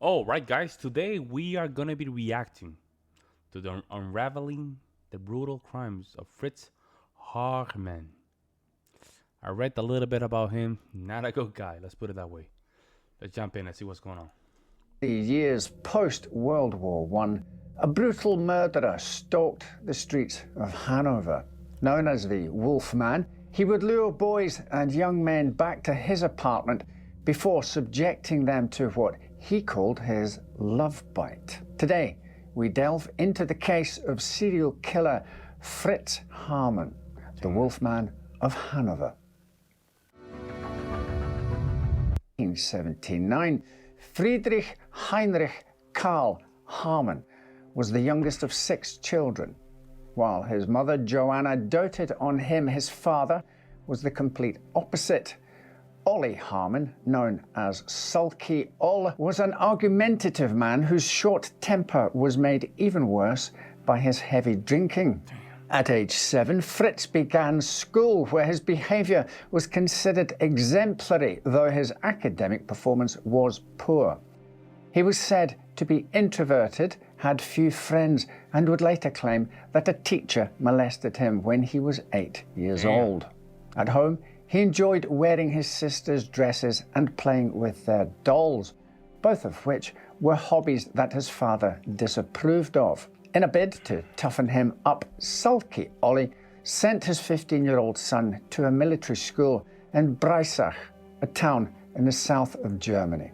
Oh, right, guys. Today we are gonna be reacting to the unraveling the brutal crimes of Fritz Haarmann. I read a little bit about him. Not a good guy. Let's put it that way. Let's jump in and see what's going on. The years post-World War I, a brutal murderer stalked the streets of Hanover. Known as the Wolfman, he would lure boys and young men back to his apartment before subjecting them to what he called his love bite. Today, we delve into the case of serial killer Fritz Haarmann, the Wolfman of Hanover. 1979, Friedrich Heinrich Karl Haarmann was the youngest of 6 children. While his mother Joanna doted on him, his father was the complete opposite. Ollie Haarmann, known as Sulky Ol, was an argumentative man whose short temper was made even worse by his heavy drinking. At age 7, Fritz began school, where his behavior was considered exemplary, though his academic performance was poor. He was said to be introverted, had few friends, and would later claim that a teacher molested him when he was 8 years old. At home, he enjoyed wearing his sister's dresses and playing with their dolls, both of which were hobbies that his father disapproved of. In a bid to toughen him up, Sulky Ollie sent his 15-year-old son to a military school in Breisach, a town in the south of Germany.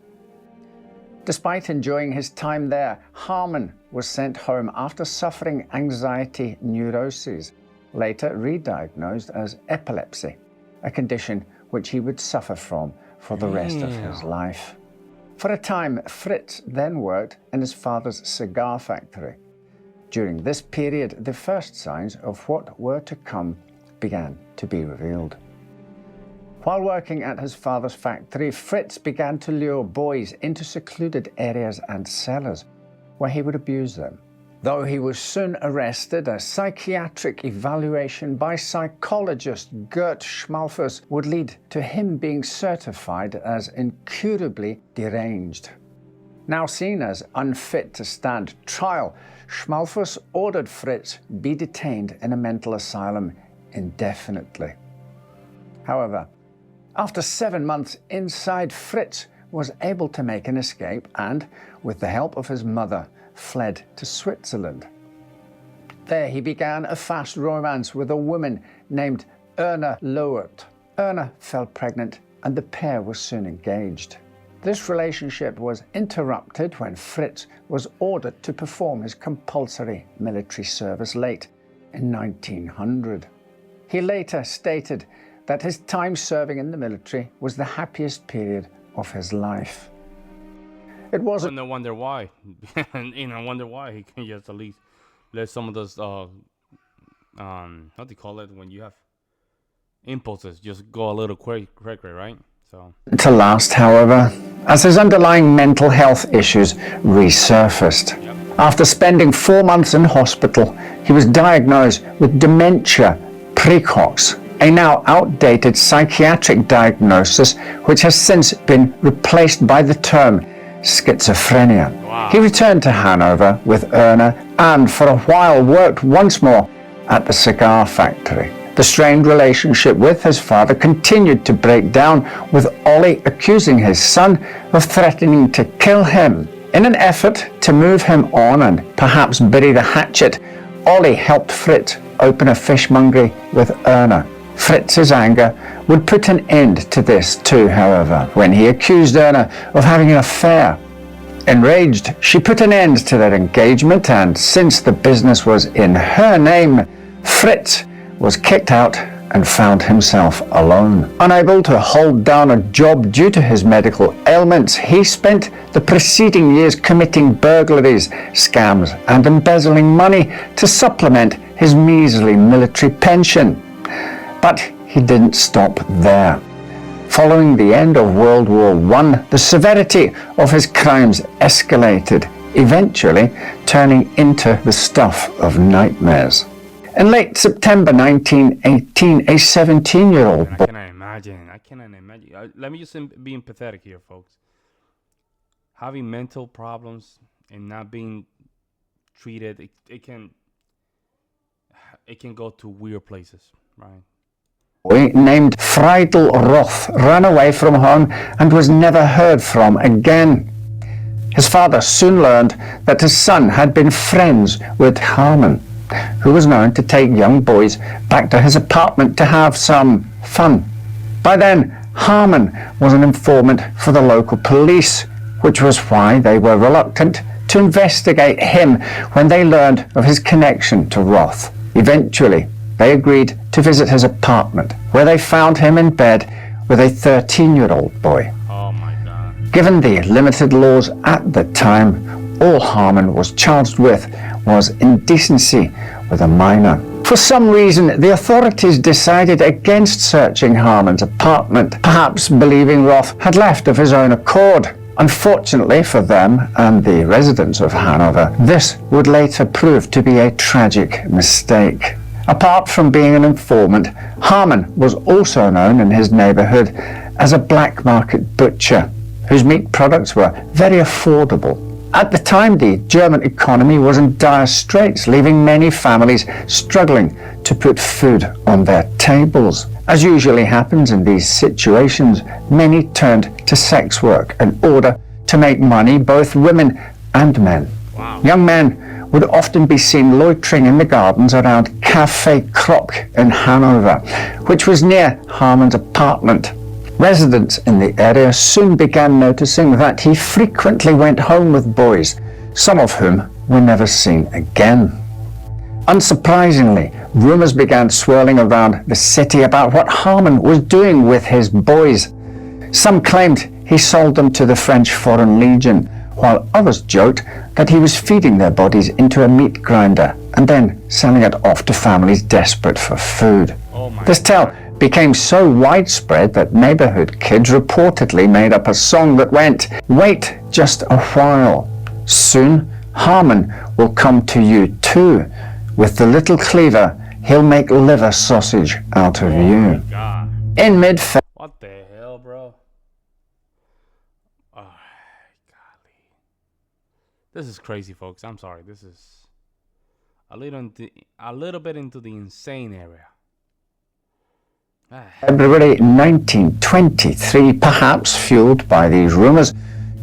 Despite enjoying his time there, Haarmann was sent home after suffering anxiety neuroses, later re-diagnosed as epilepsy, a condition which he would suffer from for the rest of his life. For a time, Fritz then worked in his father's cigar factory. During this period, the first signs of what were to come began to be revealed. While working at his father's factory, Fritz began to lure boys into secluded areas and cellars, where he would abuse them. Though he was soon arrested, a psychiatric evaluation by psychologist Gert Schmalfuss would lead to him being certified as incurably deranged. Now seen as unfit to stand trial, Schmalfuss ordered Fritz be detained in a mental asylum indefinitely. However, after 7 months inside, Fritz was able to make an escape and, with the help of his mother, fled to Switzerland. There he began a fast romance with a woman named Erna Lowert. Erna fell pregnant and the pair was soon engaged. This relationship was interrupted when Fritz was ordered to perform his compulsory military service late in 1900. He later stated that his time serving in the military was the happiest period of his life. It wasn't. I wonder why. I wonder why he can just at least let some of those how do you call it when you have impulses just go a little quicker, right? So to last, however, as his underlying mental health issues resurfaced. After spending 4 months in hospital, he was diagnosed with dementia precox, a now outdated psychiatric diagnosis which has since been replaced by the term schizophrenia. Wow. He returned to Hanover with Erna and for a while worked once more at the cigar factory. The strained relationship with his father continued to break down, with Ollie accusing his son of threatening to kill him. In an effort to move him on and perhaps bury the hatchet, Ollie helped Fritz open a fishmongery with Erna. Fritz's anger would put an end to this too, however, when he accused Erna of having an affair. Enraged, she put an end to their engagement, and since the business was in her name, Fritz was kicked out and found himself alone. Unable to hold down a job due to his medical ailments, he spent the preceding years committing burglaries, scams, and embezzling money to supplement his measly military pension. But he didn't stop there. Following the end of World War I, the severity of his crimes escalated, eventually turning into the stuff of nightmares. In late September 1918, a 17-year-old boy... I cannot imagine. Let me just be empathetic here, folks. having mental problems and not being treated, it can go to weird places, right? Boy named Fritz Roth ran away from home and was never heard from again. His father soon learned that his son had been friends with Haarmann, who was known to take young boys back to his apartment to have some fun. By then, Haarmann was an informant for the local police, which was why they were reluctant to investigate him when they learned of his connection to Roth. Eventually, they agreed to visit his apartment, where they found him in bed with a 13-year-old boy. Oh my God. Given the limited laws at the time, all Haarmann was charged with was indecency with a minor. For some reason, the authorities decided against searching Haarmann's apartment, perhaps believing Roth had left of his own accord. Unfortunately for them and the residents of Hanover, this would later prove to be a tragic mistake. Apart from being an informant, Haarmann was also known in his neighborhood as a black market butcher, whose meat products were very affordable. At the time, the German economy was in dire straits, leaving many families struggling to put food on their tables. As usually happens in these situations, many turned to sex work in order to make money, both women and men. Wow. Young men would often be seen loitering in the gardens around Café Krok in Hanover, which was near Haarmann's apartment. Residents in the area soon began noticing that he frequently went home with boys, some of whom were never seen again. Unsurprisingly, rumors began swirling around the city about what Haarmann was doing with his boys. Some claimed he sold them to the French Foreign Legion, while others joked that he was feeding their bodies into a meat grinder and then selling it off to families desperate for food. This tale became so widespread that neighborhood kids reportedly made up a song that went, "Wait just a while. Soon Haarmann will come to you too. With the little cleaver, he'll make liver sausage out of you." God. In mid-February, What the hell, bro? Oh, golly. This is crazy, folks. I'm sorry. This is a little bit into the insane area. 1923, perhaps fueled by these rumors,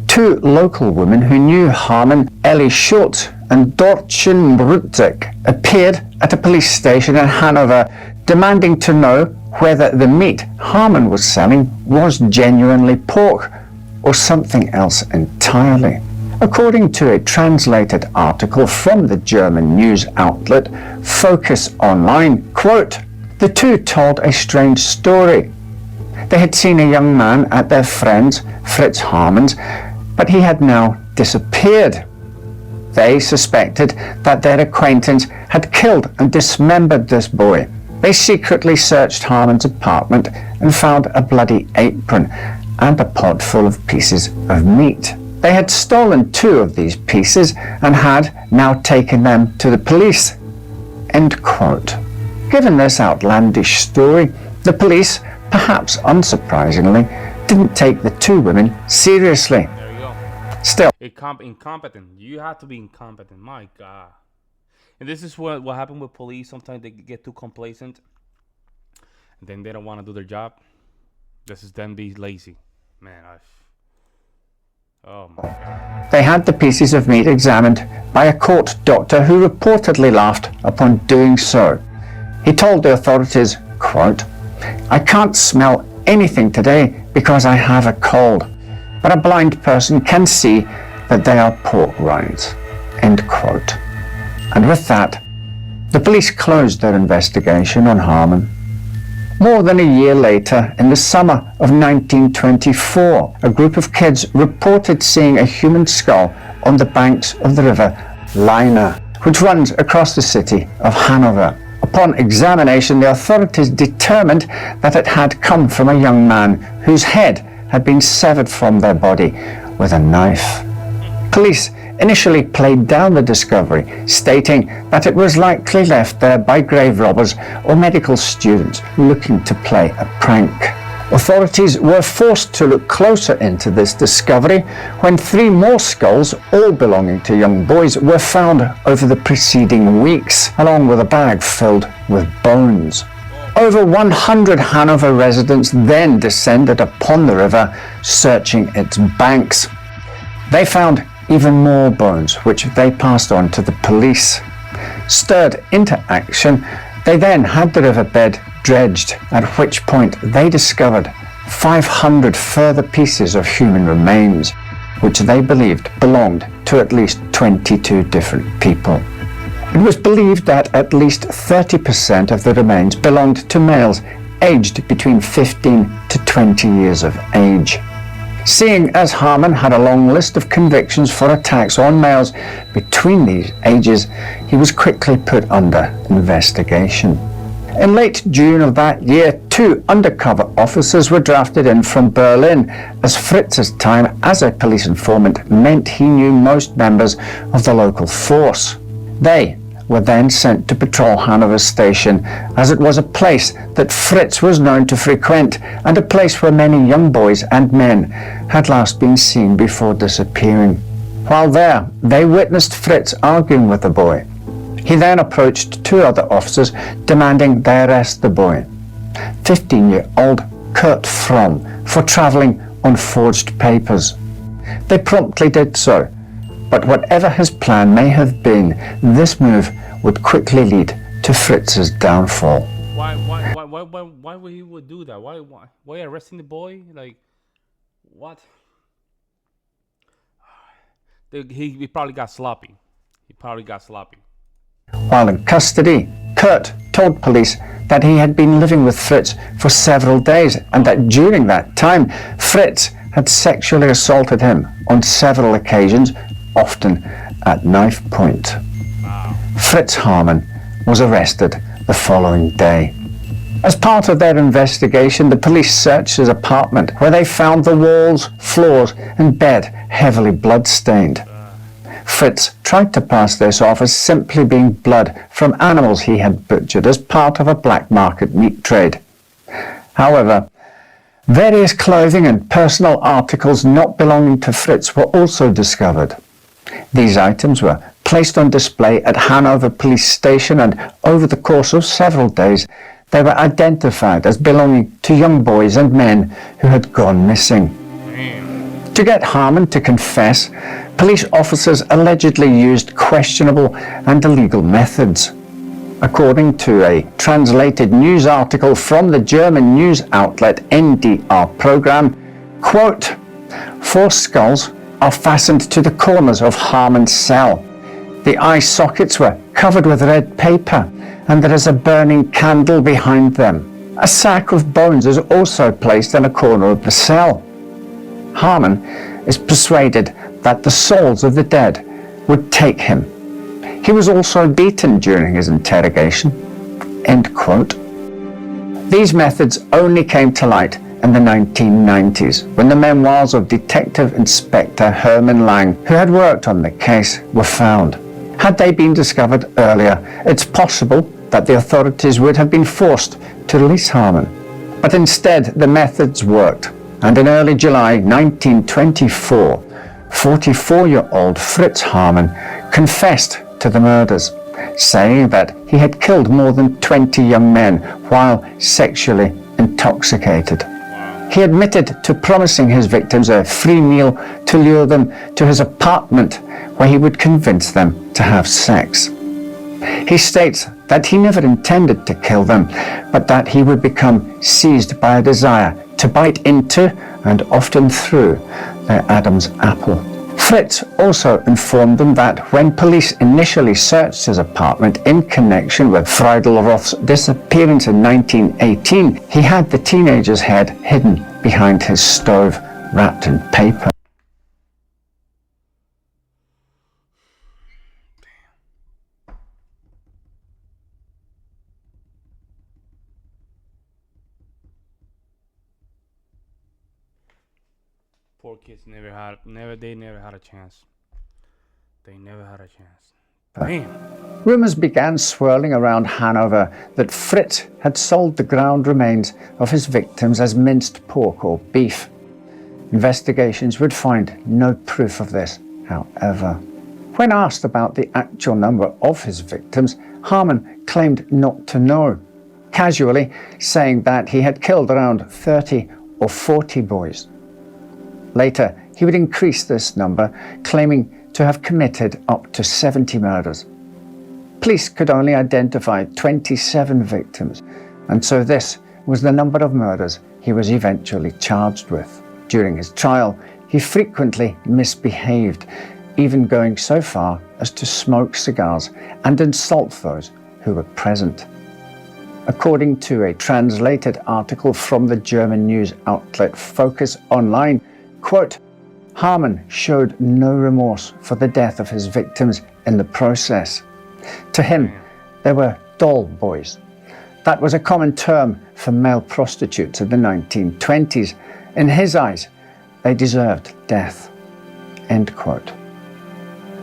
two local women who knew Haarmann, Ellie Schultz and Dortchen Brutzek, appeared at a police station in Hanover demanding to know whether the meat Haarmann was selling was genuinely pork or something else entirely. According to a translated article from the German news outlet Focus Online, quote, "The two told a strange story. They had seen a young man at their friend's, Fritz Haarmann's, but he had now disappeared. They suspected that their acquaintance had killed and dismembered this boy. They secretly searched Haarmann's apartment and found a bloody apron and a pot full of pieces of meat. They had stolen two of these pieces and had now taken them to the police." End quote. Given this outlandish story, the police, perhaps unsurprisingly, didn't take the two women seriously. There you go. Still, Incompetent. You have to be incompetent. My God. And this is what happened with police. Sometimes they get too complacent. And then they don't want to do their job. This is them being lazy. Man, oh my God. they had the pieces of meat examined by a court doctor who reportedly laughed upon doing so. He told the authorities, quote, "I can't smell anything today because I have a cold, but a blind person can see that they are pork rinds." End quote. And with that, the police closed their investigation on Haarmann. More than a year later, in the summer of 1924, a group of kids reported seeing a human skull on the banks of the river Leine, which runs across the city of Hanover. Upon examination, the authorities determined that it had come from a young man whose head had been severed from their body with a knife. Police initially played down the discovery, stating that it was likely left there by grave robbers or medical students looking to play a prank. Authorities were forced to look closer into this discovery when 3 more skulls, all belonging to young boys, were found over the preceding weeks, along with a bag filled with bones. Over 100 Hanover residents then descended upon the river, searching its banks. They found even more bones, which they passed on to the police. Stirred into action, they then had the riverbed dredged, at which point they discovered 500 further pieces of human remains, which they believed belonged to at least 22 different people. It was believed that at least 30% of the remains belonged to males aged between 15 to 20 years of age. Seeing as Haarmann had a long list of convictions for attacks on males between these ages, he was quickly put under investigation. In late June of that year, 2 undercover officers were drafted in from Berlin, as Fritz's time as a police informant meant he knew most members of the local force. They were then sent to patrol Hanover Station, as it was a place that Fritz was known to frequent and a place where many young boys and men had last been seen before disappearing. While there, they witnessed Fritz arguing with the boy. He then approached 2 other officers, demanding they arrest the boy, 15-year-old Kurt Fromm, for traveling on forged papers. They promptly did so, but whatever his plan may have been, this move would quickly lead to Fritz's downfall. Why would he would do that? Why arresting the boy? Like, what? He probably got sloppy. While in custody, Kurt told police that he had been living with Fritz for several days and that during that time, Fritz had sexually assaulted him on several occasions, often at knife point. Fritz Haarmann was arrested the following day. As part of their investigation, the police searched his apartment, where they found the walls, floors, and bed heavily blood-stained. Fritz tried to pass this off as simply being blood from animals he had butchered as part of a black market meat trade. However, various clothing and personal articles not belonging to Fritz were also discovered. These items were placed on display at Hanover Police Station, and over the course of several days, they were identified as belonging to young boys and men who had gone missing. To get Haarmann to confess, police officers allegedly used questionable and illegal methods. According to a translated news article from the German news outlet NDR program, quote, 4 skulls are fastened to the corners of Haarmann's cell. The eye sockets were covered with red paper, and there is a burning candle behind them. A sack of bones is also placed in a corner of the cell. Haarmann is persuaded that the souls of the dead would take him. He was also beaten during his interrogation. End quote. These methods only came to light in the 1990s, when the memoirs of Detective Inspector Herman Lang, who had worked on the case, were found. Had they been discovered earlier, it's possible that the authorities would have been forced to release Haarmann. But instead, the methods worked, and in early July 1924, 44-year-old Fritz Haarmann confessed to the murders, saying that he had killed more than 20 young men while sexually intoxicated. He admitted to promising his victims a free meal to lure them to his apartment, where he would convince them to have sex. He states that he never intended to kill them, but that he would become seized by a desire to bite into and often through their Adam's apple. Fritz also informed them that when police initially searched his apartment in connection with Fritz Roth's disappearance in 1918, he had the teenager's head hidden behind his stove, wrapped in paper. Poor kids never had a chance. They never had a chance. Damn. Rumours began swirling around Hanover that Fritz had sold the ground remains of his victims as minced pork or beef. Investigations would find no proof of this, however. When asked about the actual number of his victims, Haarmann claimed not to know, casually saying that he had killed around 30 or 40 boys. Later, he would increase this number, claiming to have committed up to 70 murders. Police could only identify 27 victims, and so this was the number of murders he was eventually charged with. During his trial, he frequently misbehaved, even going so far as to smoke cigars and insult those who were present. According to a translated article from the German news outlet Focus Online, quote, Haarmann showed no remorse for the death of his victims in the process. To him, they were doll boys. That was a common term for male prostitutes of the 1920s. In his eyes, they deserved death. End quote.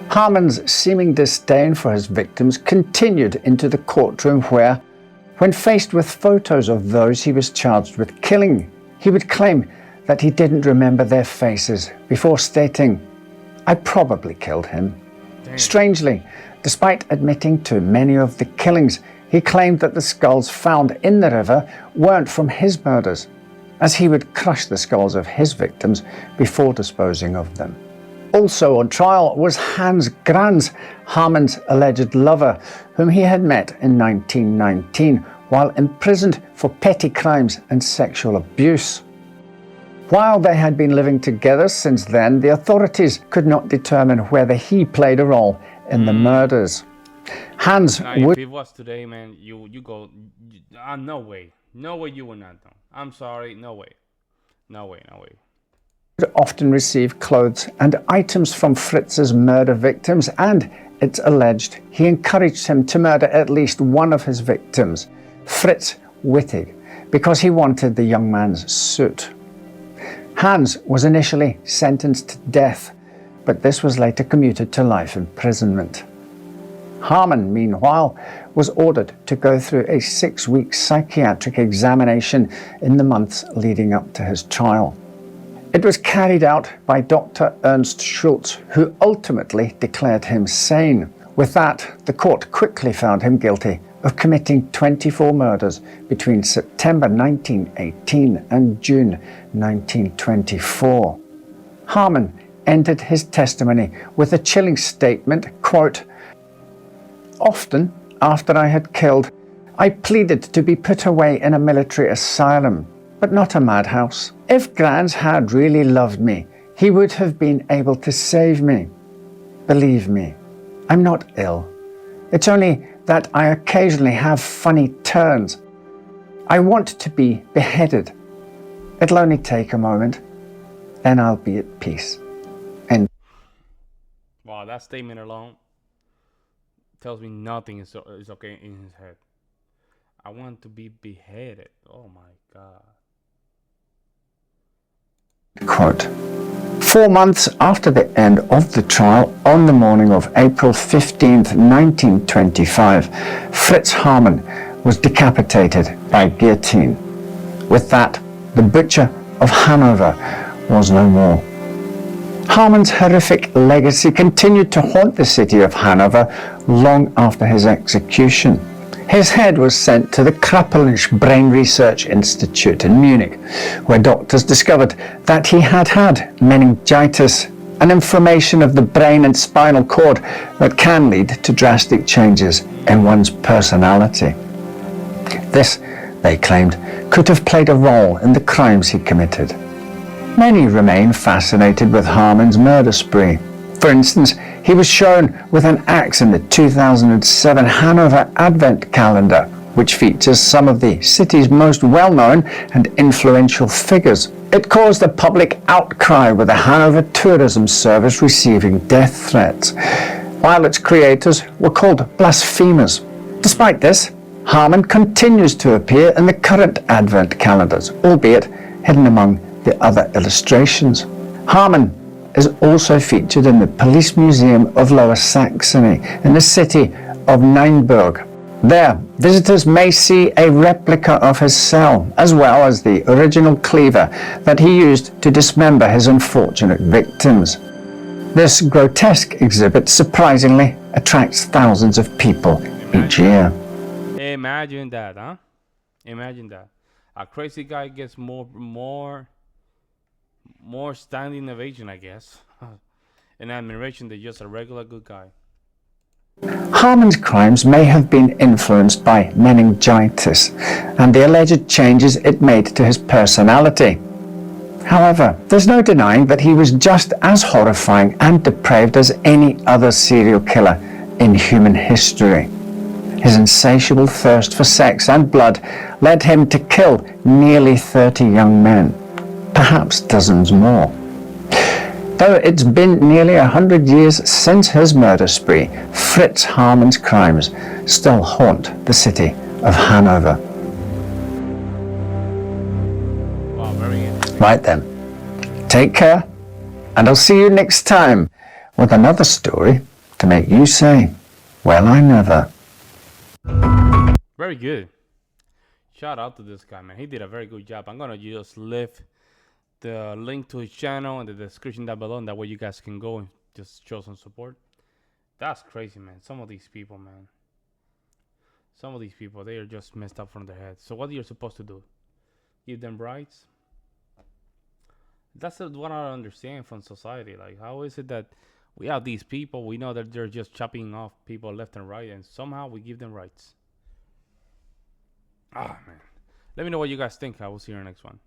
Haarmann's seeming disdain for his victims continued into the courtroom where, when faced with photos of those he was charged with killing, he would claim that he didn't remember their faces before stating, I probably killed him. Damn. Strangely, despite admitting to many of the killings, he claimed that the skulls found in the river weren't from his murders, as he would crush the skulls of his victims before disposing of them. Also on trial was Hans Granz, Haarmann's alleged lover, whom he had met in 1919 while imprisoned for petty crimes and sexual abuse. While they had been living together since then, the authorities could not determine whether he played a role in the murders. Hans if it was today, man, you go, no way you would not know. I'm sorry, no way. Would often receive clothes and items from Fritz's murder victims, and it's alleged he encouraged him to murder at least one of his victims, Fritz Wittig, because he wanted the young man's suit. Hans was initially sentenced to death, but this was later commuted to life imprisonment. Haarmann, meanwhile, was ordered to go through a 6-week psychiatric examination in the months leading up to his trial. It was carried out by Dr. Ernst Schultz, who ultimately declared him sane. With that, the court quickly found him guilty of committing 24 murders between September 1918 and June 1924. Haarmann ended his testimony with a chilling statement, quote, often, after I had killed, I pleaded to be put away in a military asylum, but not a madhouse. If Granz had really loved me, he would have been able to save me. Believe me, I'm not ill. It's only that I occasionally have funny turns. I want to be beheaded. It'll only take a moment, then I'll be at peace. And wow, that statement alone tells me nothing is okay in his head. I want to be beheaded. Oh my God. Quote, 4 months after the end of the trial, on the morning of April 15th, 1925, Fritz Haarmann was decapitated by guillotine. With that, the butcher of Hanover was no more. Haarmann's horrific legacy continued to haunt the city of Hanover long after his execution. His head was sent to the Krapelnisch Brain Research Institute in Munich, where doctors discovered that he had had meningitis, an inflammation of the brain and spinal cord that can lead to drastic changes in one's personality. This, they claimed, could have played a role in the crimes he committed. Many remain fascinated with Haarmann's murder spree. For instance, he was shown with an axe in the 2007 Hanover Advent calendar, which features some of the city's most well-known and influential figures. It caused a public outcry, with the Hanover Tourism Service receiving death threats, while its creators were called blasphemers. Despite this, Haarmann continues to appear in the current Advent calendars, albeit hidden among the other illustrations. Haarmann is also featured in the Police Museum of Lower Saxony in the city of Nienburg. There, visitors may see a replica of his cell, as well as the original cleaver that he used to dismember his unfortunate victims. This grotesque exhibit surprisingly attracts thousands of people each year. Imagine that, huh? Imagine that. A crazy guy gets more standing ovation, I guess, and admiration than just a regular good guy. Haarmann's crimes may have been influenced by meningitis and the alleged changes it made to his personality. However, there's no denying that he was just as horrifying and depraved as any other serial killer in human history. His insatiable thirst for sex and blood led him to kill nearly 30 young men, perhaps dozens more. Though it's been nearly 100 years since his murder spree, Fritz Haarmann's crimes still haunt the city of Hanover. Wow, very interesting. Right then, take care, and I'll see you next time with another story to make you say, well, I never. Very good. Shout out to this guy, man. He did a very good job. I'm gonna just leave the link to his channel in the description down below, and that way you guys can go and just show some support. That's crazy, man. Some of these people, man. Some of these people, they are just messed up from their heads. So what are you supposed to do? Give them rights? That's what I don't understand from society. Like, how is it that we have these people, we know that they're just chopping off people left and right, and somehow we give them rights? Ah, man. Let me know what you guys think. I will see you in the next one.